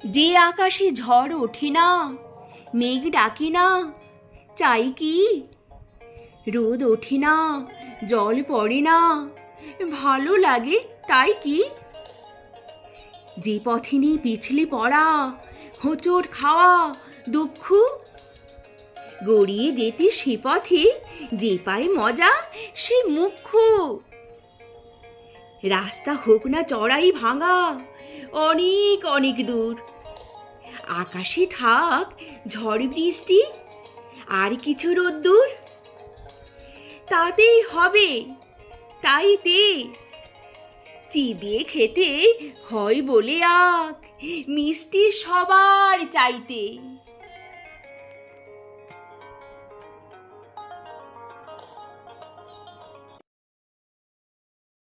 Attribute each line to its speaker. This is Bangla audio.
Speaker 1: যে আকাশে ঝড় ওঠে না, মেঘ ডাকে না, চাই কি? রোদ ওঠে না, জল পড়ে না, ভালো লাগে তাই কি? যে পথে নেই পিছলে পড়া, হোঁচট খাওয়া, দুঃখ, গড়িয়ে যেতে সে পথে যে পায় মজা সে মুখ্য। রাস্তা হোক না চড়াই ভাঙা, অনেক অনেক দূর, আকাশে থাক ঝড় বৃষ্টি আর কিছু রোদ্দুর, তাতেই হবে তাইতে চিবিয়ে খেতে হয় বলে আক মিষ্টি সবার চাইতে।